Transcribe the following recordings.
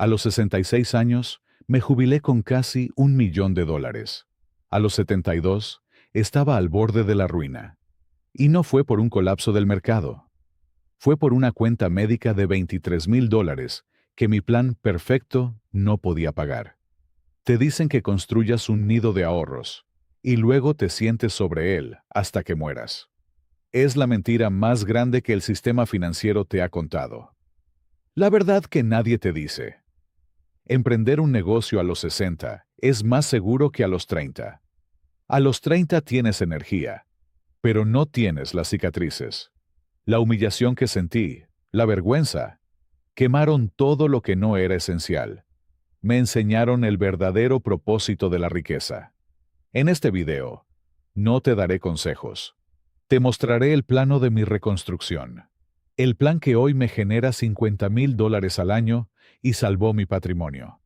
A los 66 años, me jubilé con casi $1.000.000. A los 72, estaba al borde de la ruina. Y no fue por un colapso del mercado. Fue por una cuenta médica de $23.000 que mi plan perfecto no podía pagar. Te dicen que construyas un nido de ahorros y luego te sientes sobre él hasta que mueras. Es la mentira más grande que el sistema financiero te ha contado. La verdad que nadie te dice. Emprender un negocio a los 60 es más seguro que a los 30. A los 30 tienes energía, pero no tienes las cicatrices. La humillación que sentí, la vergüenza, quemaron todo lo que no era esencial. Me enseñaron el verdadero propósito de la riqueza. En este video, no te daré consejos. Te mostraré el plano de mi reconstrucción. El plan que hoy me genera $50.000 al año y salvó mi patrimonio.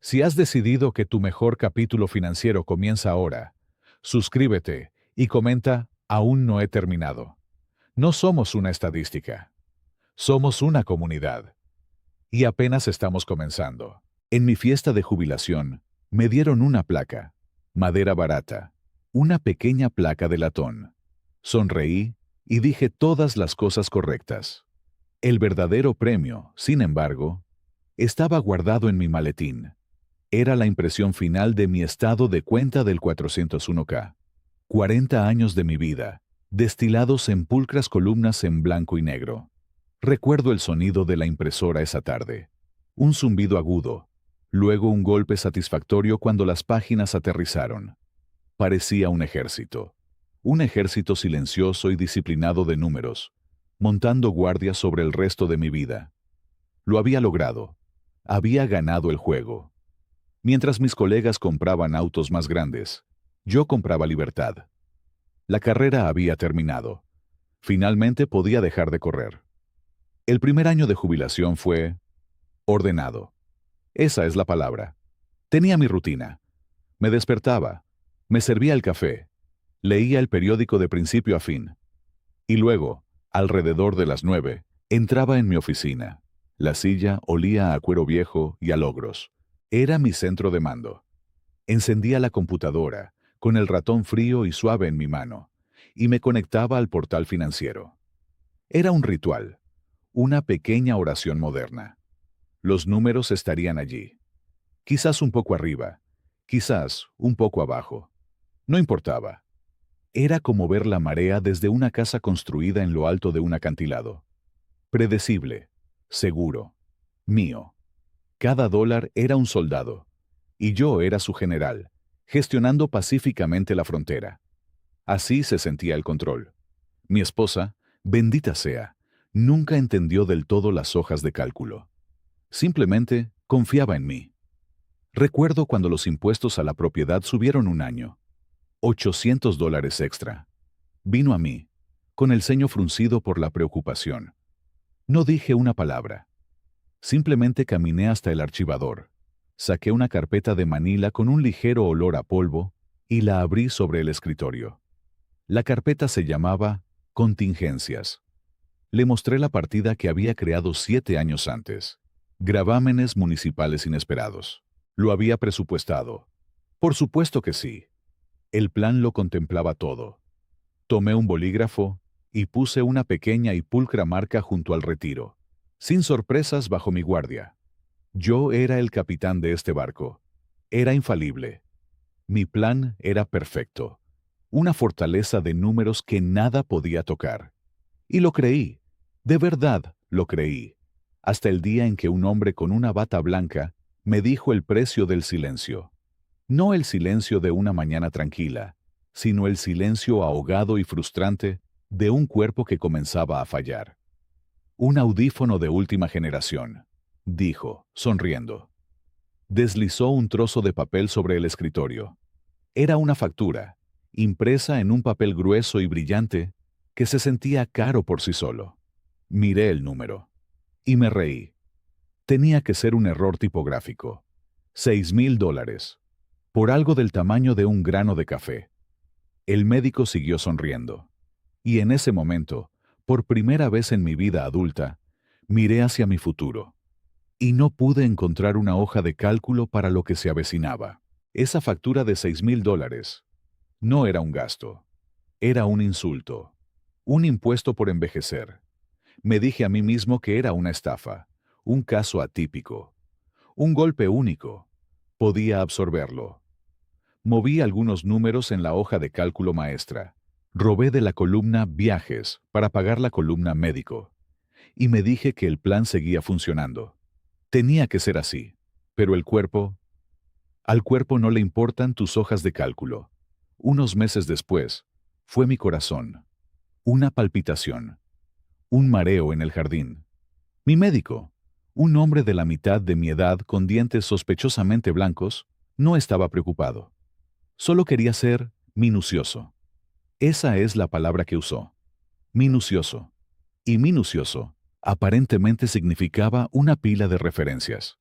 Si has decidido que tu mejor capítulo financiero comienza ahora, suscríbete y comenta, aún no he terminado. No somos una estadística. Somos una comunidad. Y apenas estamos comenzando. En mi fiesta de jubilación, me dieron una placa, madera barata, una pequeña placa de latón. Sonreí y dije todas las cosas correctas. El verdadero premio, sin embargo, estaba guardado en mi maletín. Era la impresión final de mi estado de cuenta del 401k. 40 años de mi vida, destilados en pulcras columnas en blanco y negro. Recuerdo el sonido de la impresora esa tarde. Un zumbido agudo, luego un golpe satisfactorio cuando las páginas aterrizaron. Parecía un ejército silencioso y disciplinado de números, montando guardia sobre el resto de mi vida. Lo había logrado. Había ganado el juego. Mientras mis colegas compraban autos más grandes, yo compraba libertad. La carrera había terminado. Finalmente podía dejar de correr. El primer año de jubilación fue ordenado. Esa es la palabra. Tenía mi rutina. Me despertaba, me servía el café, leía el periódico de principio a fin. Y luego, alrededor de las 9, entraba en mi oficina. La silla olía a cuero viejo y a logros. Era mi centro de mando. Encendía la computadora, con el ratón frío y suave en mi mano, y me conectaba al portal financiero. Era un ritual, una pequeña oración moderna. Los números estarían allí. Quizás un poco arriba, quizás un poco abajo. No importaba. Era como ver la marea desde una casa construida en lo alto de un acantilado. Predecible, seguro, mío. Cada dólar era un soldado, y yo era su general, gestionando pacíficamente la frontera. Así se sentía el control. Mi esposa, bendita sea, nunca entendió del todo las hojas de cálculo. Simplemente confiaba en mí. Recuerdo cuando los impuestos a la propiedad subieron un año. $800 extra. Vino a mí, con el ceño fruncido por la preocupación. No dije una palabra. Simplemente caminé hasta el archivador. Saqué una carpeta de Manila con un ligero olor a polvo y la abrí sobre el escritorio. La carpeta se llamaba Contingencias. Le mostré la partida que había creado 7 años antes. Gravámenes municipales inesperados. ¿Lo había presupuestado? Por supuesto que sí. El plan lo contemplaba todo. Tomé un bolígrafo y puse una pequeña y pulcra marca junto al retiro. Sin sorpresas bajo mi guardia. Yo era el capitán de este barco. Era infalible. Mi plan era perfecto. Una fortaleza de números que nada podía tocar. Y lo creí. De verdad lo creí. Hasta el día en que un hombre con una bata blanca me dijo el precio del silencio. No el silencio de una mañana tranquila, sino el silencio ahogado y frustrante de un cuerpo que comenzaba a fallar. Un audífono de última generación, dijo, sonriendo. Deslizó un trozo de papel sobre el escritorio. Era una factura, impresa en un papel grueso y brillante, que se sentía caro por sí solo. Miré el número. Y me reí. Tenía que ser un error tipográfico. $6.000. Por algo del tamaño de un grano de café. El médico siguió sonriendo. Y en ese momento, por primera vez en mi vida adulta, miré hacia mi futuro. y no pude encontrar una hoja de cálculo para lo que se avecinaba. Esa factura de $6,000 no era un gasto, era un insulto, un impuesto por envejecer. Me dije a mí mismo que era una estafa, un caso atípico, un golpe único. Podía absorberlo. Moví algunos números en la hoja de cálculo maestra. Robé de la columna Viajes para pagar la columna Médico. Y me dije que el plan seguía funcionando. Tenía que ser así. Pero al cuerpo no le importan tus hojas de cálculo. Unos meses después, fue mi corazón. Una palpitación. Un mareo en el jardín. Mi médico, un hombre de la mitad de mi edad con dientes sospechosamente blancos, no estaba preocupado. Solo quería ser minucioso. Esa es la palabra que usó. Minucioso. Y minucioso, aparentemente significaba una pila de referencias,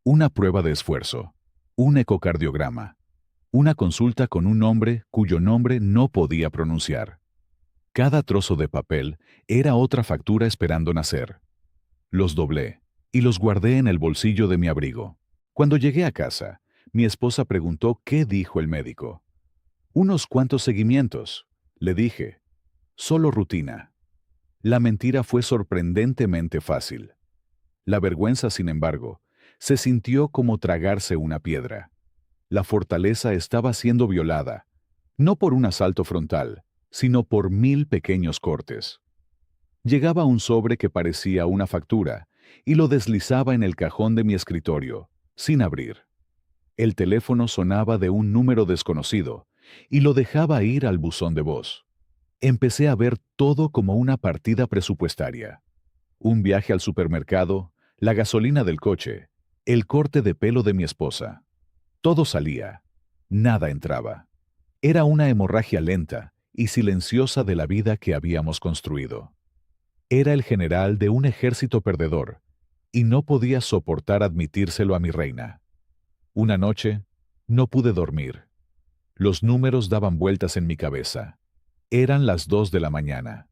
una prueba de esfuerzo, un ecocardiograma, una consulta con un hombre cuyo nombre no podía pronunciar. Cada trozo de papel era otra factura esperando nacer. Los doblé y los guardé en el bolsillo de mi abrigo. Cuando llegué a casa, mi esposa preguntó qué dijo el médico. Unos cuantos seguimientos, le dije. Solo rutina. La mentira fue sorprendentemente fácil. La vergüenza, sin embargo, se sintió como tragarse una piedra. La fortaleza estaba siendo violada, no por un asalto frontal, sino por 1000 pequeños cortes. Llegaba un sobre que parecía una factura, y lo deslizaba en el cajón de mi escritorio, sin abrir. El teléfono sonaba de un número desconocido, y lo dejaba ir al buzón de voz. Empecé a ver todo como una partida presupuestaria. Un viaje al supermercado, la gasolina del coche, el corte de pelo de mi esposa. Todo salía, nada entraba. Era una hemorragia lenta y silenciosa de la vida que habíamos construido. Era el general de un ejército perdedor, y no podía soportar admitírselo a mi reina. Una noche, no pude dormir. Los números daban vueltas en mi cabeza. Eran las 2 de la mañana.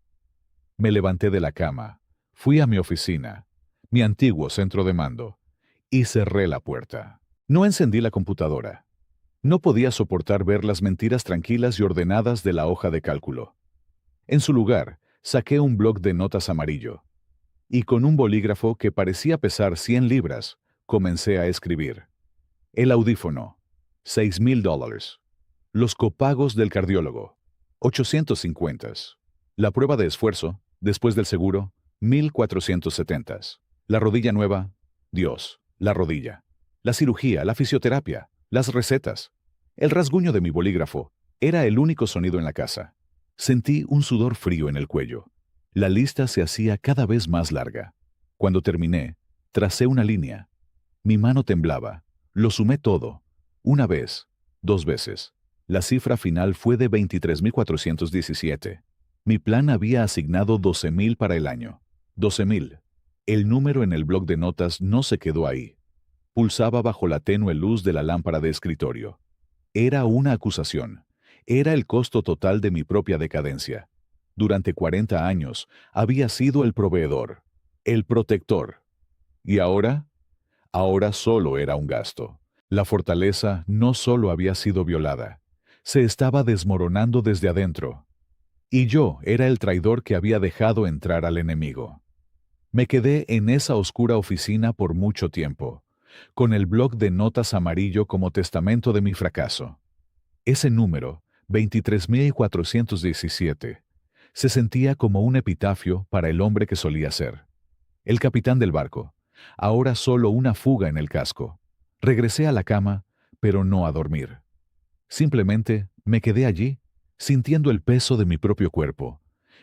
Me levanté de la cama, fui a mi oficina, mi antiguo centro de mando, y cerré la puerta. No encendí la computadora. No podía soportar ver las mentiras tranquilas y ordenadas de la hoja de cálculo. En su lugar, saqué un bloc de notas amarillo, y con un bolígrafo que parecía pesar 100 libras, comencé a escribir. El audífono, $6,000. Los copagos del cardiólogo, 850. La prueba de esfuerzo, después del seguro, 1,470. La rodilla nueva, Dios, la rodilla. La cirugía, la fisioterapia, las recetas. El rasguño de mi bolígrafo era el único sonido en la casa. Sentí un sudor frío en el cuello. La lista se hacía cada vez más larga. Cuando terminé, tracé una línea. Mi mano temblaba. Lo sumé todo. Una vez, 2 veces. La cifra final fue de 23,417. Mi plan había asignado 12,000 para el año. 12,000. El número en el bloc de notas no se quedó ahí. Pulsaba bajo la tenue luz de la lámpara de escritorio. Era una acusación. Era el costo total de mi propia decadencia. Durante 40 años había sido el proveedor, el protector. ¿Y ahora? Ahora solo era un gasto. La fortaleza no solo había sido violada, se estaba desmoronando desde adentro. Y yo era el traidor que había dejado entrar al enemigo. Me quedé en esa oscura oficina por mucho tiempo, con el bloc de notas amarillo como testamento de mi fracaso. Ese número, 23,417, se sentía como un epitafio para el hombre que solía ser. El capitán del barco, ahora solo una fuga en el casco. Regresé a la cama, pero no a dormir. Simplemente me quedé allí, sintiendo el peso de mi propio cuerpo,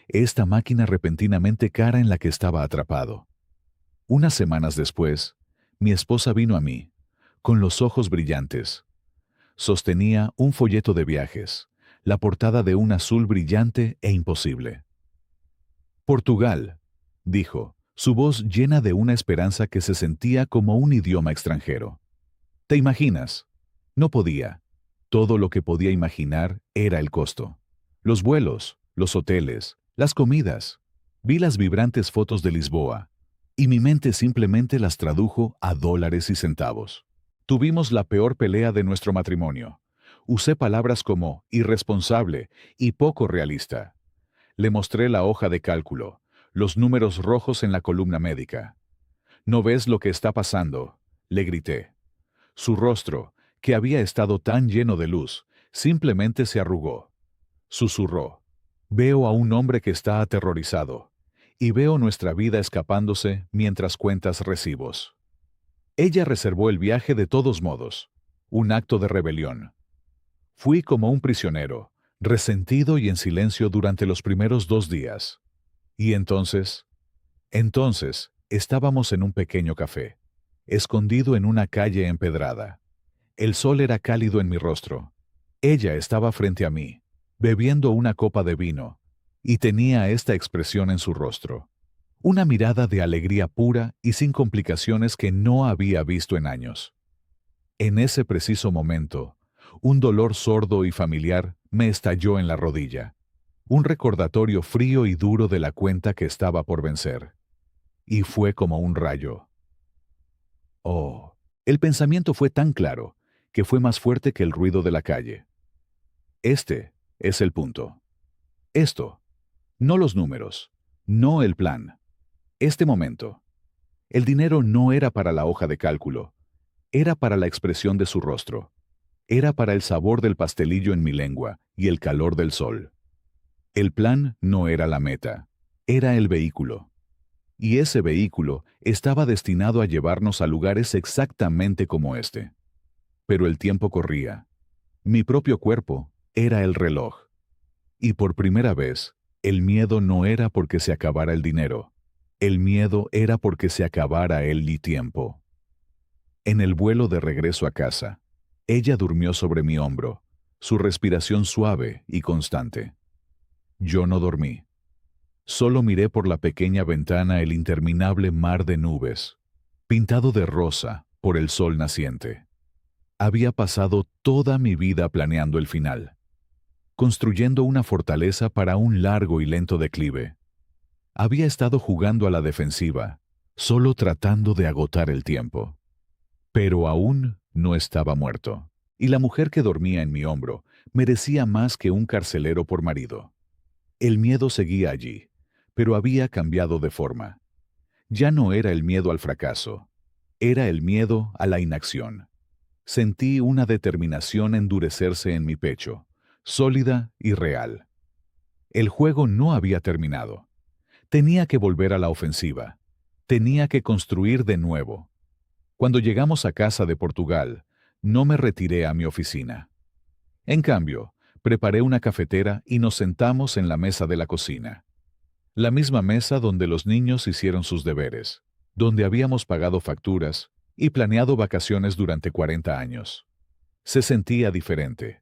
esta máquina repentinamente cara en la que estaba atrapado. Unas semanas después, mi esposa vino a mí, con los ojos brillantes. Sostenía un folleto de viajes, la portada de un azul brillante e imposible. Portugal, dijo, su voz llena de una esperanza que se sentía como un idioma extranjero. ¿Te imaginas? No podía. Todo lo que podía imaginar era el costo. Los vuelos, los hoteles, las comidas. Vi las vibrantes fotos de Lisboa. y mi mente simplemente las tradujo a dólares y centavos. Tuvimos la peor pelea de nuestro matrimonio. Usé palabras como irresponsable y poco realista. Le mostré la hoja de cálculo, los números rojos en la columna médica. ¿No ves lo que está pasando?, le grité. Su rostro, que había estado tan lleno de luz, simplemente se arrugó. Susurró. Veo a un hombre que está aterrorizado, y veo nuestra vida escapándose mientras cuentas recibos. Ella reservó el viaje de todos modos, un acto de rebelión. Fui como un prisionero, resentido y en silencio durante los primeros 2 días. Y entonces, estábamos en un pequeño café, escondido en una calle empedrada. El sol era cálido en mi rostro. Ella estaba frente a mí, bebiendo una copa de vino, y tenía esta expresión en su rostro. Una mirada de alegría pura y sin complicaciones que no había visto en años. En ese preciso momento, un dolor sordo y familiar me estalló en la rodilla. Un recordatorio frío y duro de la cuenta que estaba por vencer. Y fue como un rayo. Oh, el pensamiento fue tan claro que fue más fuerte que el ruido de la calle. Este es el punto. Esto, no los números, no el plan. Este momento. El dinero no era para la hoja de cálculo, era para la expresión de su rostro. Era para el sabor del pastelillo en mi lengua y el calor del sol. El plan no era la meta, era el vehículo. Y ese vehículo estaba destinado a llevarnos a lugares exactamente como este. Pero el tiempo corría. Mi propio cuerpo era el reloj. Y por primera vez, el miedo no era porque se acabara el dinero. El miedo era porque se acabara el tiempo. En el vuelo de regreso a casa, ella durmió sobre mi hombro, su respiración suave y constante. Yo no dormí. Solo miré por la pequeña ventana el interminable mar de nubes, pintado de rosa por el sol naciente. Había pasado toda mi vida planeando el final, construyendo una fortaleza para un largo y lento declive. Había estado jugando a la defensiva, solo tratando de agotar el tiempo. Pero aún no estaba muerto, y la mujer que dormía en mi hombro merecía más que un carcelero por marido. El miedo seguía allí, pero había cambiado de forma. Ya no era el miedo al fracaso, era el miedo a la inacción. Sentí una determinación endurecerse en mi pecho, sólida y real. El juego no había terminado. Tenía que volver a la ofensiva. Tenía que construir de nuevo. Cuando llegamos a casa de Portugal, no me retiré a mi oficina. En cambio, preparé una cafetera y nos sentamos en la mesa de la cocina. La misma mesa donde los niños hicieron sus deberes, donde habíamos pagado facturas y planeado vacaciones durante 40 años. Se sentía diferente.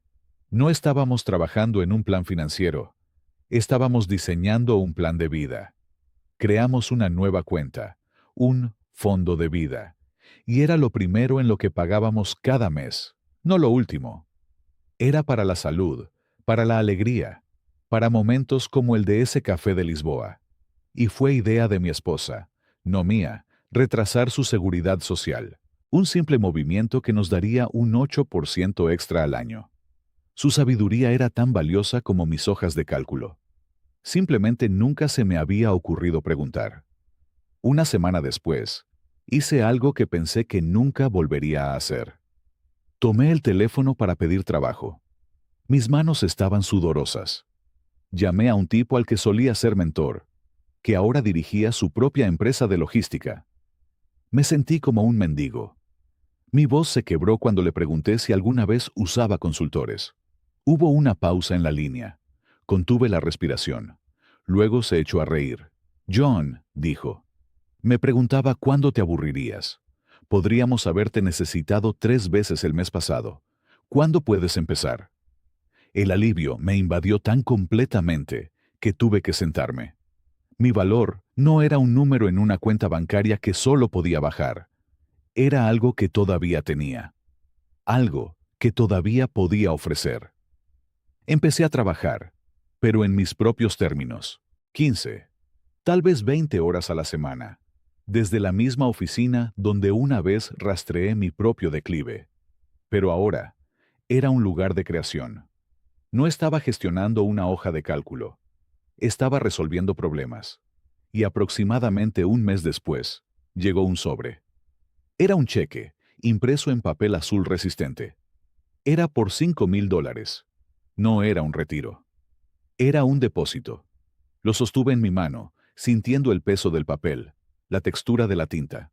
No estábamos trabajando en un plan financiero, estábamos diseñando un plan de vida. Creamos una nueva cuenta, un fondo de vida, y era lo primero en lo que pagábamos cada mes, no lo último. Era para la salud, para la alegría, para momentos como el de ese café de Lisboa. Y fue idea de mi esposa, no mía, retrasar su seguridad social, un simple movimiento que nos daría un 8% extra al año. Su sabiduría era tan valiosa como mis hojas de cálculo. Simplemente nunca se me había ocurrido preguntar. Una semana después, hice algo que pensé que nunca volvería a hacer. Tomé el teléfono para pedir trabajo. Mis manos estaban sudorosas. Llamé a un tipo al que solía ser mentor, que ahora dirigía su propia empresa de logística. Me sentí como un mendigo. Mi voz se quebró cuando le pregunté si alguna vez usaba consultores. Hubo una pausa en la línea. Contuve la respiración. Luego se echó a reír. John, dijo, me preguntaba cuándo te aburrirías. Podríamos haberte necesitado 3 veces el mes pasado. ¿Cuándo puedes empezar? El alivio me invadió tan completamente que tuve que sentarme. Mi valor no era un número en una cuenta bancaria que solo podía bajar. Era algo que todavía tenía. Algo que todavía podía ofrecer. Empecé a trabajar, pero en mis propios términos. 15, tal vez 20 horas a la semana. desde la misma oficina donde una vez rastreé mi propio declive. Pero ahora, era un lugar de creación. No estaba gestionando una hoja de cálculo, estaba resolviendo problemas. Y aproximadamente un mes después, llegó un sobre. Era un cheque, impreso en papel azul resistente. Era por $5,000. No era un retiro. Era un depósito. Lo sostuve en mi mano, sintiendo el peso del papel, la textura de la tinta.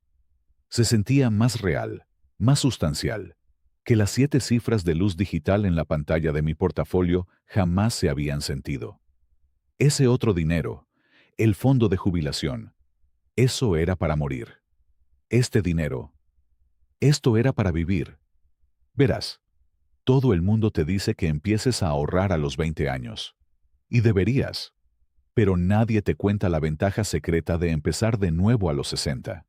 Se sentía más real, más sustancial, que las 7 cifras de luz digital en la pantalla de mi portafolio jamás se habían sentido. Ese otro dinero, el fondo de jubilación, eso era para morir. Este dinero, esto era para vivir. Verás, todo el mundo te dice que empieces a ahorrar a los 20 años. Y deberías. Pero nadie te cuenta la ventaja secreta de empezar de nuevo a los 60.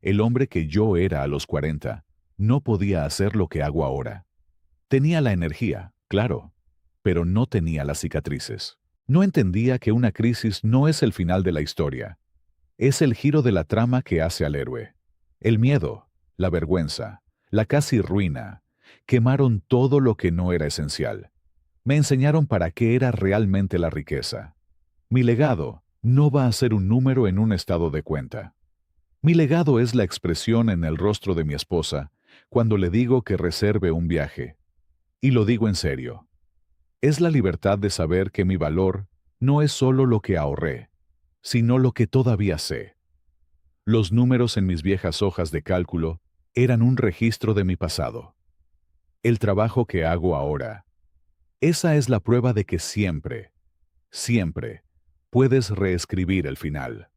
El hombre que yo era a los 40 no podía hacer lo que hago ahora. Tenía la energía, claro, pero no tenía las cicatrices. No entendía que una crisis no es el final de la historia. Es el giro de la trama que hace al héroe. El miedo, la vergüenza, la casi ruina, quemaron todo lo que no era esencial. Me enseñaron para qué era realmente la riqueza. Mi legado no va a ser un número en un estado de cuenta. Mi legado es la expresión en el rostro de mi esposa cuando le digo que reserve un viaje. Y lo digo en serio. Es la libertad de saber que mi valor no es solo lo que ahorré, sino lo que todavía sé. Los números en mis viejas hojas de cálculo eran un registro de mi pasado. El trabajo que hago ahora, esa es la prueba de que siempre, siempre, puedes reescribir el final.